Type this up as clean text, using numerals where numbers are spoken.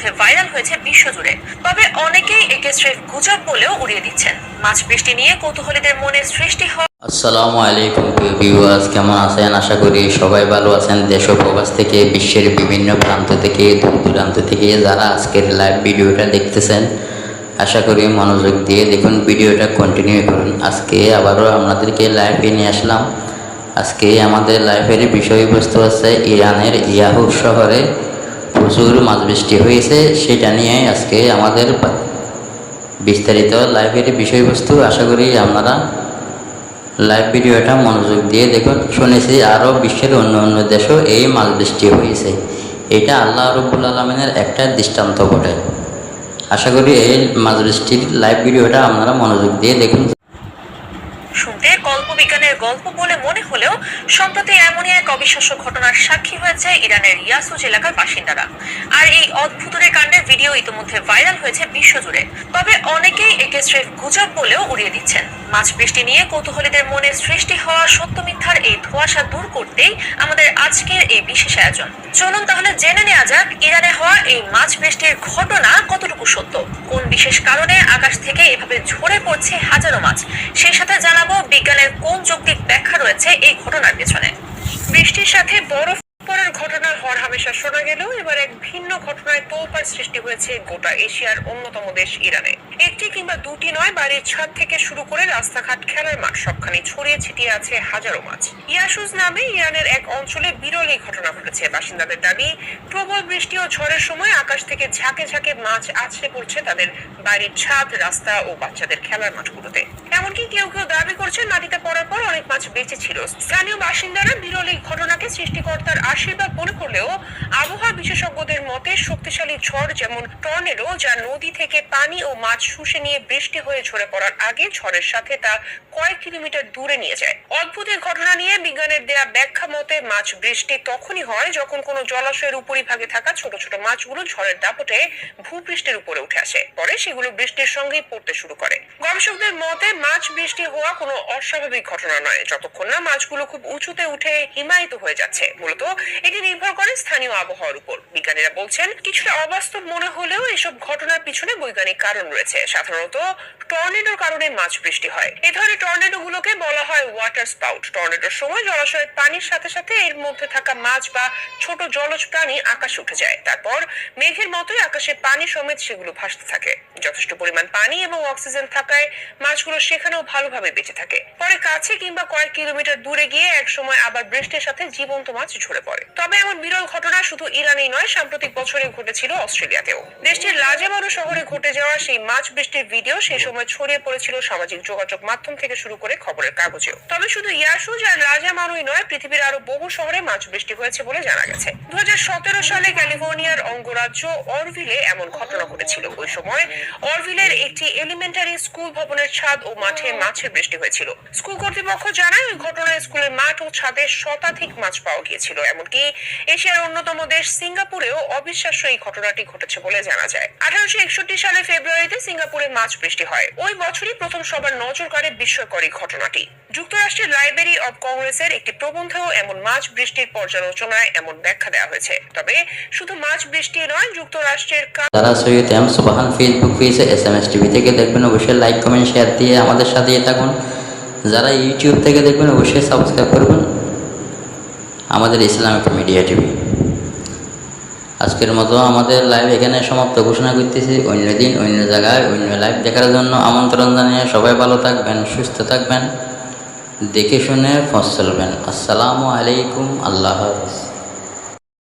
ইতিমধ্যে ভাইরাল হয়েছে বিশ্বজুড়ে। তবে অনেকেই একে স্রেফ গুজব বলেও উড়িয়ে দিচ্ছেন। মাছ বৃষ্টি নিয়ে কৌতূহলীদের মনে সৃষ্টি হয়। আসসালামু আলাইকুম ভিউয়ার্স, কেমন আছেন? আশা করি সবাই ভালো আছেন। দেশ ও প্রবাস থেকে, বিশ্বের বিভিন্ন প্রান্ত থেকে, দূর দূরান্ত থেকে যারা আজকের লাইভ ভিডিওটা দেখতেছেন, আশা করি মনোযোগ দিয়ে দেখুন, ভিডিওটা কন্টিনিউ করুন। আজকে আবারও আপনাদেরকে লাইভে নিয়ে আসলাম। আজকে আমাদের লাইভের বিষয়বস্তু আছে ইরানের ইয়াহু শহরে প্রচুর মাছ বৃষ্টি হয়েছে, সেটা নিয়ে আজকে আমাদের বিস্তারিত লাইভের বিষয়বস্তু। আশা করি আপনারা লাইভ ভিডিওটা মনোযোগ দিয়ে দেখুন। শুনেছি আরও বিশ্বের অন্য অন্য দেশেও এই মাছ বৃষ্টি হয়েছে। এটা আল্লাহ রাব্বুল আলামিনের একটা দৃষ্টান্ত বটে। আশা করি এই মাছ বৃষ্টির লাইভ ভিডিওটা আপনারা মনোযোগ দিয়ে দেখুন। শুনতে কল্পবিজ্ঞানের গল্প বলে মনে হলেও সম্প্রতি এমনই এক অবিশ্বাস্য ঘটনার সাক্ষী হয়েছে ইরানের ইয়াসুজ এলাকার বাসিন্দারা। আর এই অদ্ভুতরে কাণ্ডের ভিডিও ইতিমধ্যে ভাইরাল হয়েছে বিশ্বজুড়ে। তবে অনেকেই একে স্রেফ গুজব বলেও উড়িয়ে দিচ্ছেন। মাছ বৃষ্টি নিয়ে কৌতূহলীদের মনে সৃষ্টি হওয়া সত্য মিথ্যার এই ধোঁয়াশা দূর করতেই আমাদের আজকের এই বিশেষ আয়োজন। চলুন তাহলে জেনে নেওয়া যাক ইরানে হওয়া এই মাছ বৃষ্টির ঘটনা কতটুকু সত্য, কোন বিশেষ কারণে আকাশ থেকে এভাবে ঝরে পড়ছে হাজারো মাছ। সেই সাথে জানাবো বিজ্ঞানের কোন যৌক্তিক ব্যাখ্যা রয়েছে এই ঘটনার পেছনে। বৃষ্টির সাথে বরফ পড়ার ঘটনা হরহামেশা শোনা গেলেও এবার এক ভিন্ন ঘটনায় তোলপাড় সৃষ্টি হয়েছে গোটা এশিয়ার অন্যতম দেশ ইরানে। একটি কিংবা দুটি নয়, বাড়ির ছাদ থেকে শুরু করে রাস্তাঘাট, খেলার মাঠ সবখানে ছড়িয়ে ছিটিয়ে আছে হাজারো মাছ। ইয়াসুজ নামে ইরানের এক অঞ্চলে বিরল এই ঘটনা ঘটেছে। বাসিন্দাদের দাবি, প্রবল বৃষ্টি ও ঝড়ের সময় আকাশ থেকে ঝাঁকে ঝাঁকে মাছ আছড়ে পড়ছে তাদের বাড়ির ছাদ, রাস্তা ও বাচ্চাদের খেলার মাঠগুলোতে। এমনকি কেউ কেউ দাবি করছেন মাটিতে পড়ার পর অনেক মাছ বেঁচে ছিল। স্থানীয় বাসিন্দারা বিরল এই ঘটনাকে সৃষ্টিকর্তার আশীর্বাদ মনে করলেও আবহাওয়া বিশেষজ্ঞদের মতে শক্তিশালী ঝড় যেমন টর্নেডো, যা নদী থেকে পানি ও মাছ শুষে নিয়ে বৃষ্টি হয়ে ঝরে পড়ার আগে ঝড়ের সাথে তা কয়েক কিলোমিটার দূরে নিয়ে যায়। অদ্ভুত এই ঘটনা নিয়ে বিজ্ঞানের দেয়া ব্যাখ্যা মতে মাছ বৃষ্টি তখনই হয় যখন কোনো জলাশয়ের উপরিভাগে থাকা ছোট ছোট মাছগুলো ঝড়ের দাপটে ভূপৃষ্ঠের উপরে উঠে আসে। পরে সেগুলো বৃষ্টির সঙ্গেই পড়তে শুরু করে। গবেষকদের মতে মাছ বৃষ্টি হওয়া কোনো অস্বাভাবিক ঘটনা নয়, যতক্ষণ না মাছগুলো খুব উঁচুতে উঠে হিমায়িত হয়ে যাচ্ছে। মূলত এটি নির্ভর করে স্থানীয় আবহাওয়ার উপর। বিজ্ঞানীরা বলছেন, কিছুটা অবাস্তব মনে হলেও এসব ঘটনার পিছনে বৈজ্ঞানিক কারণ রয়েছে। সাধারণত টর্নেডোর কারণে মাছ বৃষ্টি হয়। এই ধরনের টর্নেডো গুলোকে বলা হয় ওয়াটার স্পাউট। টর্নেডোর সময় জলাশয়ের পানির সাথে সাথে এর মধ্যে থাকা মাছ বা ছোট জলজ প্রাণী আকাশে উঠে যায়। তারপর মেঘের মতোই আকাশে পানি সমেত সেগুলো ভাসতে থাকে। যথেষ্ট পরিমাণ পানি এবং অক্সিজেন থাকায় মাছগুলো সেখানেও ভালোভাবে বেঁচে থাকে। পরে কাছে কিংবা কয়েক কিলোমিটার দূরে গিয়ে এক সময় আবার বৃষ্টির সাথে জীবন্ত মাছ ঝরে পড়ে। তবে এমন বিরল ঘটনা শুধু ইরানেই নয়, সাম্প্রতিক বছরে ঘটেছিল অস্ট্রেলিয়াতেও। দেশটির লাজামারু শহরে ঘটে যাওয়া সেই মাছ বৃষ্টির ভিডিও সেই সময় ছড়িয়ে পড়েছিল সামাজিক যোগাযোগ মাধ্যম থেকে শুরু করে খবরের কাগজেও। তবে শুধু ইয়াসুজ আর লাজামারুই নয়, পৃথিবীর আরো বহু শহরে মাছ বৃষ্টি হয়েছে বলে জানা গেছে। 2017 সালে ক্যালিফোর্নিয়ার অঙ্গরাজ্য অরভিলে এমন ঘটনা ঘটেছিল। ওই সময় অরভিলের একটি এলিমেন্টারি স্কুল ভবনের ছাদ ও মাঠে মাছের বৃষ্টি হয়েছিল। স্কুল কর্তৃপক্ষ জানায়, ওই ঘটনায় স্কুলের মাঠ ও ছাদে শতাধিক মাছ পাওয়া গিয়েছিল। এমনকি এশিয়ার অন্যতম দেশ সিঙ্গাপুরেও অবিশ্বাস্য এই ঘটনাটি ঘটেছে বলে জানা যায়। 1861 সালে ফেব্রুয়ারিতে সিঙ্গাপুরে মাছ বৃষ্টি হয়। ওই বছরই প্রথম সবার নজর কাড়ে বিস্ময়কর এই ঘটনাটি। যুক্তরাষ্ট্রের লাইব্রেরি অব কংগ্রেসের একটি প্রবন্ধেও এমন মাছ বৃষ্টির পর্যালোচনায় এমন ব্যাখ্যা দেওয়া হয়েছে। তবে শুধু মাছ বৃষ্টি নয়, যুক্তরাষ্ট্রের যারা সৈয়দ এম সুবহান ফেসবুক পেজে SMS টিভি থেকে দেখবেন, অবশ্যই লাইক, কমেন্ট, শেয়ার দিয়ে আমাদের সাথেই থাকুন। যারা ইউটিউব থেকে দেখবেন, অবশ্যই সাবস্ক্রাইব করবেন আমাদের ইসলামিক মিডিয়া টিভি। আজকের মতো আমাদের লাইভ এখানে সমাপ্ত ঘোষণা করতেছি। অন্য দিন অন্য জায়গায় অন্য লাইভ দেখার জন্য আমন্ত্রণ জানিয়ে সবাই ভালো থাকবেন, সুস্থ থাকবেন, দেখে শুনে পথ চলবেন। আসসালামু আলাইকুম, আল্লাহ হাফেজ।